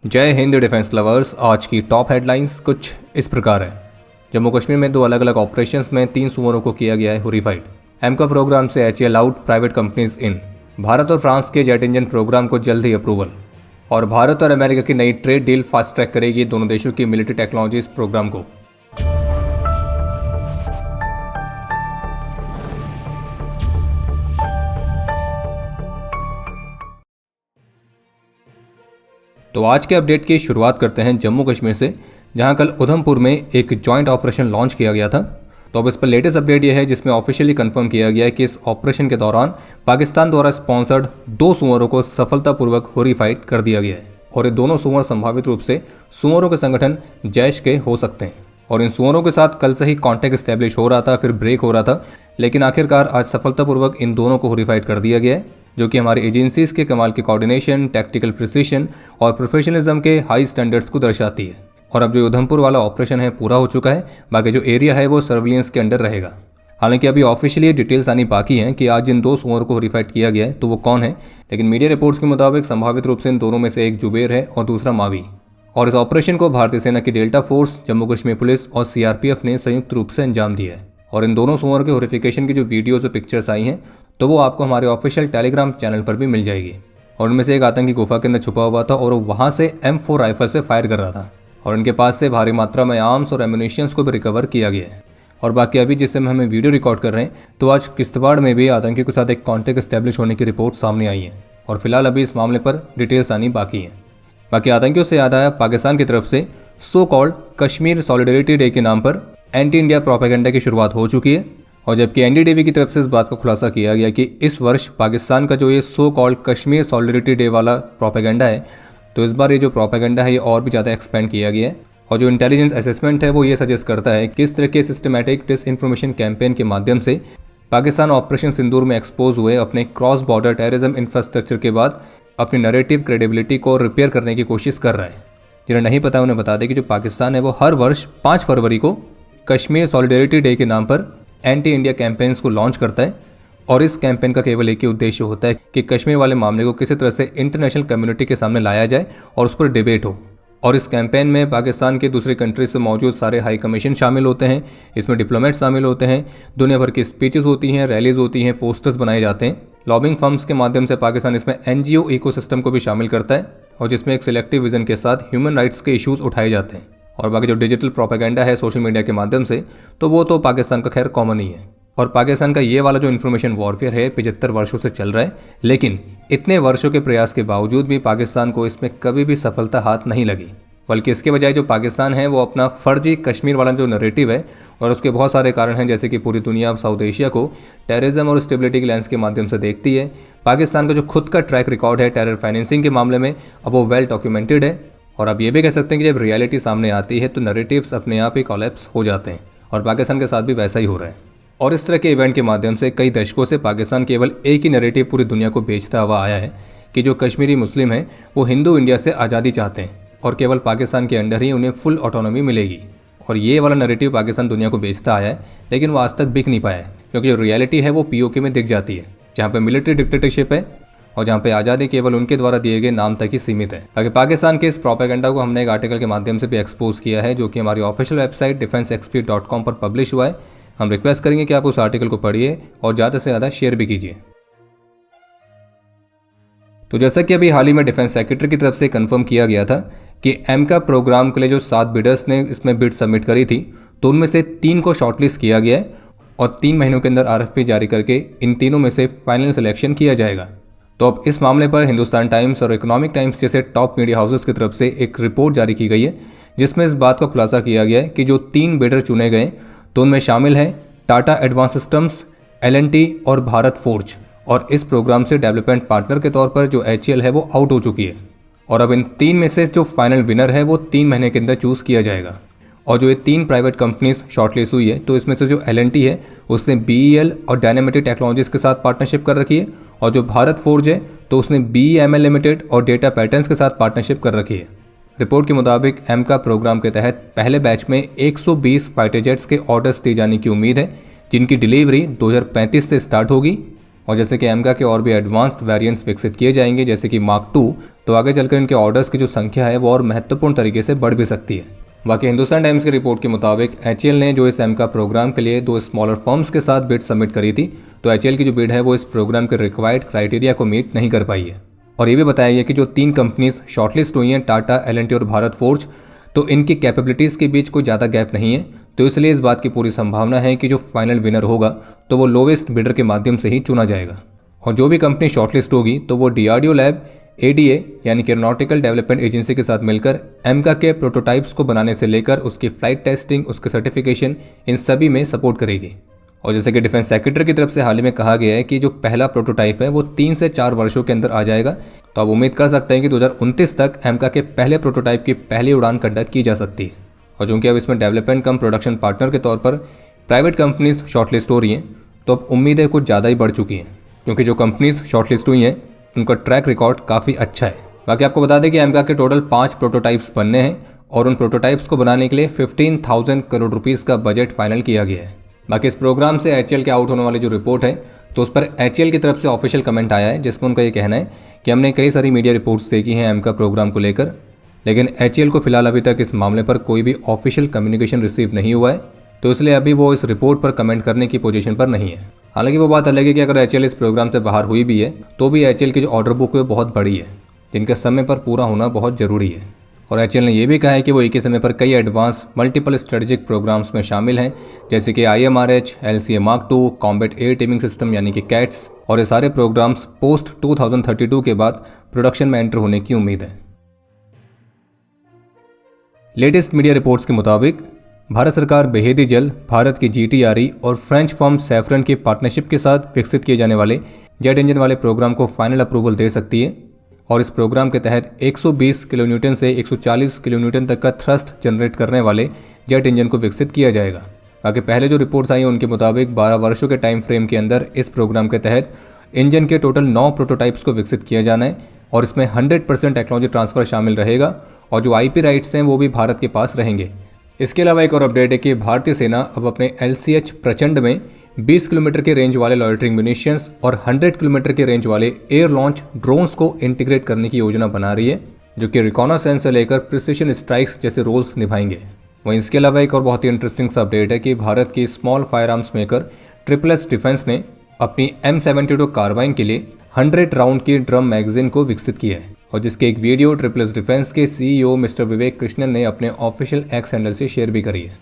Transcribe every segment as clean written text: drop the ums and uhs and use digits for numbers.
जय Hind defence lovers. आज की टॉप हेडलाइंस कुछ इस प्रकार है। जम्मू कश्मीर में 2 अलग अलग ऑपरेशंस में 3 सुअरों को किया गया है होरीफाइड। एमका प्रोग्राम से HAL out, private companies in. Bharat और फ्रांस के जेट इंजन प्रोग्राम को जल्द ही अप्रूवल। और भारत और अमेरिका की नई ट्रेड डील फास्ट ट्रैक करेगी दोनों देशों की मिलिट्री टेक्नोलॉजीज प्रोग्राम को। तो आज के अपडेट की शुरुआत करते हैं जम्मू कश्मीर से, जहां कल उधमपुर में एक जॉइंट ऑपरेशन लॉन्च किया गया था। तो अब इस पर लेटेस्ट अपडेट यह है जिसमें ऑफिशियली कंफर्म किया गया है कि इस ऑपरेशन के दौरान पाकिस्तान द्वारा स्पॉन्सर्ड 2 सुअरों को सफलतापूर्वक होरीफाइड कर दिया गया है। और ये दोनों सुअर संभावित रूप से सुअरों के संगठन जैश के हो सकते हैं। और इन सुअरों के साथ कल से ही कॉन्टैक्ट स्टैब्लिश हो रहा था, फिर ब्रेक हो रहा था, लेकिन आखिरकार आज सफलतापूर्वक इन दोनों को होरीफाइड कर दिया गया है, जो कि हमारी एजेंसीज के कमाल की कोऑर्डिनेशन, टैक्टिकल प्रिसिशन और प्रोफेशनलिज्म के हाई स्टैंडर्ड्स को दर्शाती है। और अब जो उधमपुर वाला ऑपरेशन है पूरा हो चुका है, बाकी जो एरिया है वो सर्विलेंस के अंडर रहेगा। हालांकि अभी ऑफिशियली डिटेल्स आनी बाकी हैं कि आज जिन 2 सुअर को होरीफाइड किया गया है तो वो कौन है, लेकिन मीडिया रिपोर्ट्स के मुताबिक संभावित रूप से इन दोनों में से एक जुबेर है और दूसरा मावी। और इस ऑपरेशन को भारतीय सेना की delta force, Jammu Kashmir police और सीआरपीएफ ने संयुक्त रूप से अंजाम दिया है। और इन दोनों सुअर के होरिफिकेशन की जो वीडियोज और पिक्चर्स आई हैं तो वो आपको हमारे ऑफिशियल टेलीग्राम चैनल पर भी मिल जाएगी। और उनमें से एक आतंकी गुफा के अंदर छुपा हुआ था और वो वहाँ से M4 राइफल से फायर कर रहा था। और इनके पास से भारी मात्रा में आर्म्स और एम्युनिशंस को भी रिकवर किया गया है। और बाकी अभी जिससे हमें वीडियो रिकॉर्ड कर रहे हैं तो आज किश्तवाड़ में भी आतंकियों के साथ एक कॉन्टैक्ट स्टैब्लिश होने की रिपोर्ट सामने आई है। और फिलहाल अभी इस मामले पर डिटेल्स आनी बाकी है। बाकी आतंकियों से याद आया, पाकिस्तान की तरफ से so called Kashmir solidarity day के नाम पर एंटी इंडिया प्रोपेगेंडा की शुरुआत हो चुकी है। और जबकि एनडीटीवी की तरफ से इस बात का खुलासा किया गया कि इस वर्ष पाकिस्तान का जो ये so called Kashmir solidarity day वाला प्रोपेगेंडा है, तो इस बार ये जो प्रोपेगेंडा है ये और भी ज़्यादा एक्सपेंड किया गया है। और जो इंटेलिजेंस असेसमेंट है वो ये सजेस्ट करता है कि इस तरह के सिस्टमैटिक डिसइंफॉर्मेशन कैंपेन के माध्यम से पाकिस्तान ऑपरेशन सिंदूर में एक्सपोज हुए अपने क्रॉस बॉर्डर टेररिज्म इंफ्रास्ट्रक्चर के बाद अपनी नैरेटिव क्रेडिबिलिटी को रिपेयर करने की कोशिश कर रहा है। जिन्हें नहीं पता उन्हें बता दें कि जो पाकिस्तान है वो हर वर्ष 5 फरवरी को कश्मीर सॉलिडेरिटी डे के नाम पर एंटी इंडिया कैंपेन्स को लॉन्च करता है। और इस कैंपेन का केवल एक ही उद्देश्य होता है कि कश्मीर वाले मामले को किसी तरह से इंटरनेशनल कम्युनिटी के सामने लाया जाए और उस पर डिबेट हो। और इस कैंपेन में पाकिस्तान के दूसरी कंट्रीज से मौजूद सारे हाई कमीशन शामिल होते हैं, इसमें डिप्लोमेट शामिल होते हैं, दुनिया भर की स्पीचेस होती हैं, रैलीज होती हैं, पोस्टर्स बनाए जाते हैं। लॉबिंग फर्म्स के माध्यम से पाकिस्तान इसमें एनजीओ इकोसिस्टम को भी शामिल करता है और जिसमें एक सिलेक्टिव विजन के साथ ह्यूमन राइट्स के इश्यूज उठाए जाते हैं। और बाकी जो डिजिटल प्रोपेगेंडा है सोशल मीडिया के माध्यम से, तो वो तो पाकिस्तान का खैर कॉमन ही है। और पाकिस्तान का ये वाला जो इन्फॉर्मेशन वॉरफेयर है 75 वर्षों से चल रहा है, लेकिन इतने वर्षों के प्रयास के बावजूद भी पाकिस्तान को इसमें कभी भी सफलता हाथ नहीं लगी। बल्कि इसके बजाय जो पाकिस्तान है वो अपना फर्जी कश्मीर वाला जो नैरेटिव है, और उसके बहुत सारे कारण हैं, जैसे कि पूरी दुनिया साउथ एशिया को टेररिज्म और स्टेबिलिटी के लेंस के माध्यम से देखती है। पाकिस्तान का जो खुद का ट्रैक रिकॉर्ड है टेरर फाइनेंसिंग के मामले में, अब वो वेल डॉक्यूमेंटेड है। और अब ये भी कह सकते हैं कि जब रियलिटी सामने आती है तो नैरेटिव्स अपने आप ही कोलैप्स हो जाते हैं। और पाकिस्तान के साथ भी वैसा ही हो रहा है। और इस तरह के इवेंट के माध्यम से कई दशकों से पाकिस्तान केवल एक ही नैरेटिव पूरी दुनिया को बेचता हुआ आया है कि जो कश्मीरी मुस्लिम हैं वो हिंदू इंडिया से आज़ादी चाहते हैं और केवल पाकिस्तान के अंडर ही उन्हें फुल ऑटोनॉमी मिलेगी। और ये वाला नैरेटिव पाकिस्तान दुनिया को बेचता आया है, लेकिन वो आज तक बिक नहीं पाया है, क्योंकि जो रियलिटी है वो पीओके में दिख जाती है, जहाँ पे मिलिट्री डिक्टेटरशिप है और जहाँ पे आज़ादी केवल उनके द्वारा दिए गए नाम तक ही सीमित है। बाकी पाकिस्तान के इस प्रोपेगेंडा को हमने एक आर्टिकल के माध्यम से भी एक्सपोज किया है, जो कि हमारी ऑफिशियल वेबसाइट defenseexpert.com पर पब्लिश हुआ है। हम रिक्वेस्ट करेंगे कि आप उस आर्टिकल को पढ़िए और ज़्यादा से ज़्यादा शेयर भी कीजिए। तो जैसा कि अभी हाल ही में डिफेंस सेक्रेटरी की तरफ से कंफर्म किया गया था कि एमका प्रोग्राम के लिए जो 7 बिडर्स ने इसमें बिड सबमिट करी थी, तो उनमें से 3 को शॉर्टलिस्ट किया गया है और 3 महीनों के अंदर आरएफपी जारी करके इन तीनों में से फाइनल सिलेक्शन किया जाएगा। तो अब इस मामले पर हिंदुस्तान टाइम्स और इकोनॉमिक टाइम्स जैसे टॉप मीडिया हाउसेस की तरफ से एक रिपोर्ट जारी की गई है, जिसमें इस बात का खुलासा किया गया है कि जो 3 बिडर चुने गए तो उनमें शामिल है टाटा एडवांस सिस्टम्स, एल&टी और भारत फोर्ज। और इस प्रोग्राम से डेवलपमेंट पार्टनर के तौर पर जो एचएएल है वो आउट हो चुकी है। और अब इन 3 में से जो फाइनल विनर है वो 3 महीने के अंदर चूज़ किया जाएगा। और जो ये 3 प्राइवेट कंपनीज शॉर्टलिस्ट हुई है, तो इसमें से जो एल&टी है उसने बीईएल और डायनेमेटिक टेक्नोलॉजीज के साथ पार्टनरशिप कर रखी है, और जो भारत फोर्ज है तो उसने बीईएमएल लिमिटेड और डेटा पैटर्न्स के साथ पार्टनरशिप कर रखी है। रिपोर्ट के मुताबिक एमका प्रोग्राम के तहत पहले बैच में 120 फाइटर जेट्स के ऑर्डर्स दिए जाने की उम्मीद है, जिनकी डिलीवरी 2035 से स्टार्ट होगी। और जैसे कि एमका के और भी एडवांस्ड वेरिएंट्स विकसित किए जाएंगे जैसे कि मार्क 2, तो आगे चलकर इनके ऑर्डर्स की जो संख्या है वो और महत्वपूर्ण तरीके से बढ़ भी सकती है। बाकी हिंदुस्तान टाइम्स की रिपोर्ट के मुताबिक एचएएल ने जो इस एमका प्रोग्राम के लिए 2 स्मॉलर फर्म्स के साथ बिड सबमिट करी थी, तो एचएएल की जो बिड है वो इस प्रोग्राम के रिक्वायर्ड क्राइटेरिया को मीट नहीं कर पाई है। और ये भी बताया गया कि जो 3 कंपनीज शॉर्टलिस्ट हुई हैं, टाटा, एल&टी और भारत फोर्ज, तो इनकी कैपेबिलिटीज़ के बीच कोई ज़्यादा गैप नहीं है, तो इसलिए इस बात की पूरी संभावना है कि जो फाइनल विनर होगा तो वो लोवेस्ट बिडर के माध्यम से ही चुना जाएगा। और जो भी कंपनी शॉर्टलिस्ट होगी तो वो डीआरडीओ लैब, एडीए यानी कि एरोनॉटिकल डेवलपमेंट एजेंसी के साथ मिलकर एमका के प्रोटोटाइप्स को बनाने से लेकर उसकी फ्लाइट टेस्टिंग, उसके सर्टिफिकेशन, इन सभी में सपोर्ट करेगी। और जैसे कि डिफेंस सेक्रेटरी की तरफ से हाल ही में कहा गया है कि जो पहला प्रोटोटाइप है वो 3 से 4 वर्षों के अंदर आ जाएगा, तो आप उम्मीद कर सकते हैं कि 2029 तक एमका के पहले प्रोटोटाइप की पहली उड़ान कंडक्ट की जा सकती है। और चूंकि अब इसमें डेवलपमेंट कम प्रोडक्शन पार्टनर के तौर पर प्राइवेट कंपनीज शॉर्टलिस्ट हो रही हैं, तो अब उम्मीदें कुछ ज़्यादा ही बढ़ चुकी हैं, क्योंकि जो कंपनीज शॉर्टलिस्ट हुई हैं उनका ट्रैक रिकॉर्ड काफ़ी अच्छा है। बाकी आपको बता दें कि एमका के टोटल 5 प्रोटोटाइप्स बनने हैं और उन प्रोटोटाइप्स को बनाने के लिए 15,000 करोड़ रुपीज़ का बजट फाइनल किया गया है। बाकी इस प्रोग्राम से एचएएल के आउट होने वाली जो रिपोर्ट है, तो उस पर एचएएल की तरफ से ऑफिशियल कमेंट आया है, जिसमें उनका ये कहना है कि हमने कई सारी मीडिया रिपोर्ट्स देखी हैं एमका प्रोग्राम को लेकर, लेकिन एचएएल को फिलहाल अभी तक इस मामले पर कोई भी ऑफिशियल कम्युनिकेशन रिसीव नहीं हुआ है, तो इसलिए अभी वो इस रिपोर्ट पर कमेंट करने की पोजीशन पर नहीं है। हालांकि वो बात अलग है कि अगर एचएएल इस प्रोग्राम से बाहर हुई भी है तो भी एचएएल की जो ऑर्डर बुक है बहुत बड़ी है, जिनका समय पर पूरा होना बहुत ज़रूरी है। और एचएएल ने यह भी कहा है कि वो एक ही समय पर कई एडवांस मल्टीपल स्ट्रेटेजिक प्रोग्राम्स में शामिल हैं, जैसे कि IMRH, LCA Mark 2, combat air teeming system यानी कि कैट्स, और ये सारे प्रोग्राम्स पोस्ट 2032 के बाद प्रोडक्शन में एंटर होने की उम्मीद है। लेटेस्ट मीडिया रिपोर्ट्स के मुताबिक भारत सरकार बेहद ही जल्द भारत की GTRE और फ्रेंच फर्म सैफरन की पार्टनरशिप के साथ विकसित किए जाने वाले जेट इंजन वाले प्रोग्राम को फाइनल अप्रूवल दे सकती है। और इस प्रोग्राम के तहत 120 किलोन्यूटन से 140 किलोन्यूटन तक का थ्रस्ट जनरेट करने वाले जेट इंजन को विकसित किया जाएगा। बाकी पहले जो रिपोर्ट्स आई हैं उनके मुताबिक 12 वर्षों के टाइम फ्रेम के अंदर इस प्रोग्राम के तहत इंजन के टोटल 9 प्रोटोटाइप्स को विकसित किया जाना है और इसमें 100% टेक्नोलॉजी ट्रांसफर शामिल रहेगा और जो IP राइट्स हैं वो भी भारत के पास रहेंगे। इसके अलावा एक और अपडेट है कि भारतीय सेना अब अपने LCH प्रचंड में 20 किलोमीटर के रेंज वाले लॉयटरिंग म्यूनिशंस और 100 किलोमीटर के रेंज वाले एयर लॉन्च ड्रोन्स को इंटीग्रेट करने की योजना बना रही है, जो कि रिकॉनासेंस से लेकर प्रिसिशन स्ट्राइक्स जैसे रोल्स निभाएंगे। वहीं इसके अलावा एक और बहुत ही इंटरेस्टिंग सा अपडेट है कि भारत की small fire arms maker triple defence ने अपनी M72 कार्बाइन के लिए 100 राउंड की ड्रम मैगजीन को विकसित किया है, और जिसके एक वीडियो ट्रिपल डिफेंस के CEO मिस्टर विवेक कृष्णन ने अपने ऑफिशियल एक्स हैंडल से शेयर भी करी है।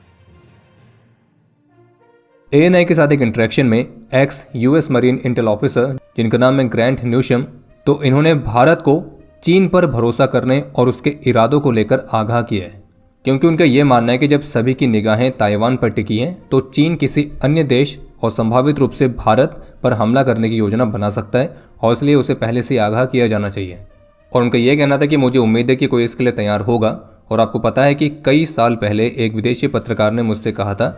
ANI के साथ एक इंटरेक्शन में x US marine Intel officer जिनका नाम है ग्रैंट न्यूशम, तो इन्होंने भारत को चीन पर भरोसा करने और उसके इरादों को लेकर आगाह किया है, क्योंकि उनका यह मानना है कि जब सभी की निगाहें ताइवान पर टिकी हैं तो चीन किसी अन्य देश और संभावित रूप से भारत पर हमला करने की योजना बना सकता है और इसलिए उसे पहले से आगाह किया जाना चाहिए। और उनका यह कहना था कि मुझे उम्मीद है कि कोई इसके लिए तैयार होगा। और आपको पता है कि कई साल पहले एक विदेशी पत्रकार ने मुझसे कहा था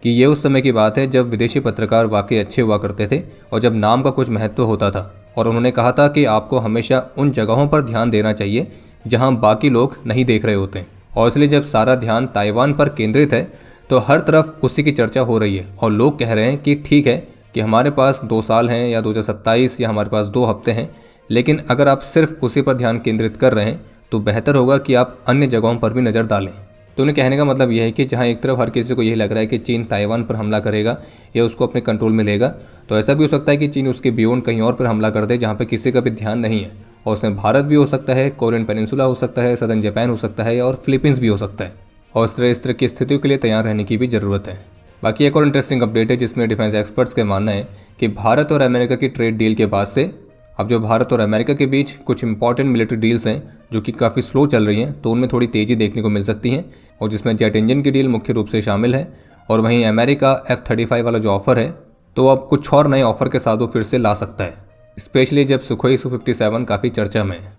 कि ये उस समय की बात है जब विदेशी पत्रकार वाकई अच्छे हुआ करते थे और जब नाम का कुछ महत्व होता था, और उन्होंने कहा था कि आपको हमेशा उन जगहों पर ध्यान देना चाहिए जहां बाकी लोग नहीं देख रहे होते हैं। और इसलिए जब सारा ध्यान ताइवान पर केंद्रित है तो हर तरफ उसी की चर्चा हो रही है और लोग कह रहे हैं कि ठीक है कि हमारे पास 2 साल हैं या 2027 या हमारे पास 2 हफ्ते हैं, लेकिन अगर आप सिर्फ उसी पर ध्यान केंद्रित कर रहे हैं तो बेहतर होगा कि आप अन्य जगहों पर भी नज़र डालें। तो उन्हें कहने का मतलब यह है कि जहां एक तरफ हर किसी को यही लग रहा है कि चीन ताइवान पर हमला करेगा या उसको अपने कंट्रोल में लेगा, तो ऐसा भी हो सकता है कि चीन उसके बियॉन्ड कहीं और पर हमला कर दे जहां पर किसी का भी ध्यान नहीं है, और उसमें भारत भी हो सकता है, कोरियन पेनिनसुला हो सकता है, सदर्न जापान हो सकता है और फिलीपींस भी हो सकता है। और इस तरह की स्थितियों के लिए तैयार रहने की भी ज़रूरत है। बाकी एक और इंटरेस्टिंग अपडेट है जिसमें डिफेंस एक्सपर्ट्स का मानना है कि भारत और अमेरिका की ट्रेड डील के बाद से अब जो भारत और अमेरिका के बीच कुछ इंपॉर्टेंट मिलिट्री डील्स हैं जो कि काफ़ी स्लो चल रही हैं, तो उनमें थोड़ी तेज़ी देखने को मिल सकती है, और जिसमें जेट इंजन की डील मुख्य रूप से शामिल है। और वहीं अमेरिका F-35 वाला जो ऑफर है तो अब कुछ और नए ऑफर के साथ वो फिर से ला सकता है, स्पेशली जब सुखोई Su-57 काफ़ी चर्चा में है।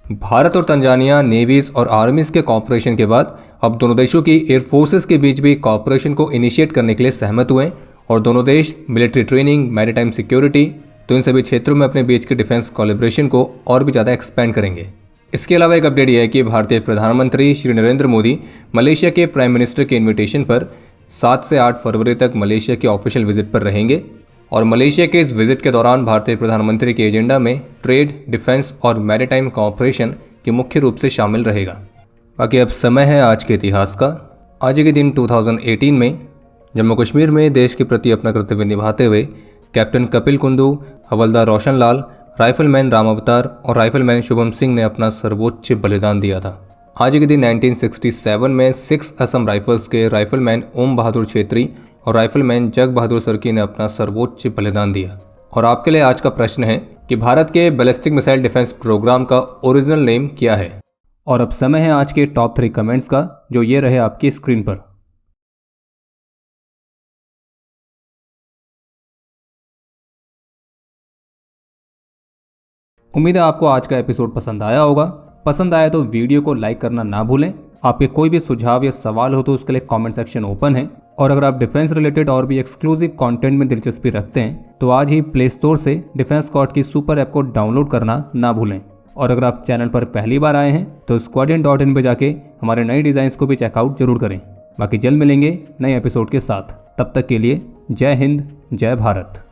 भारत और तंजानिया नेवीज और आर्मीज के कॉपरेशन के बाद अब दोनों देशों की एयरफोर्सेस के बीच भी कॉपरेशन को इनिशिएट करने के लिए सहमत हुए, और दोनों देश मिलिट्री ट्रेनिंग, मैरीटाइम सिक्योरिटी, तो इन सभी क्षेत्रों में अपने बीच के डिफेंस कोलैबोरेशन को और भी ज़्यादा एक्सपेंड करेंगे। इसके अलावा एक अपडेट यह है कि भारतीय प्रधानमंत्री श्री नरेंद्र मोदी मलेशिया के प्राइम मिनिस्टर के इन्विटेशन पर 7 से 8 फरवरी तक मलेशिया के ऑफिशियल विजिट पर रहेंगे, और मलेशिया के इस विजिट के दौरान भारतीय प्रधानमंत्री के एजेंडा में ट्रेड, डिफेंस और मैरीटाइम कोऑपरेशन के मुख्य रूप से शामिल रहेगा। बाकी अब समय है आज के इतिहास का। आज के दिन 2018 में जम्मू कश्मीर में देश के प्रति अपना कर्तव्य निभाते हुए कैप्टन कपिल कुंदू, हवलदार रोशन लाल, राइफलमैन राम अवतार और राइफलमैन शुभम सिंह ने अपना सर्वोच्च बलिदान दिया था। आज के दिन 1967 में 6 असम राइफल्स के राइफलमैन ओम बहादुर छेत्री और राइफलमैन जग बहादुर सर्की ने अपना सर्वोच्च बलिदान दिया। और आपके लिए आज का प्रश्न है कि भारत के बैलिस्टिक मिसाइल डिफेंस प्रोग्राम का ओरिजिनल नेम क्या है। और अब समय है आज के टॉप 3 कमेंट्स का, जो ये रहे आपकी स्क्रीन पर। उम्मीद है आपको आज का एपिसोड पसंद आया होगा। पसंद आया तो वीडियो को लाइक करना ना भूलें। आपके कोई भी सुझाव या सवाल हो तो उसके लिए कमेंट सेक्शन ओपन है। और अगर आप डिफेंस रिलेटेड और भी एक्सक्लूसिव कंटेंट में दिलचस्पी रखते हैं तो आज ही प्ले स्टोर से डिफेंस स्क्वाड की सुपर ऐप को डाउनलोड करना ना भूलें। और अगर आप चैनल पर पहली बार आए हैं तो squadron.in पे जाके हमारे नए डिज़ाइंस को भी चेकआउट जरूर करें। बाकी जल्द मिलेंगे नए एपिसोड के साथ। तब तक के लिए जय हिंद, जय भारत।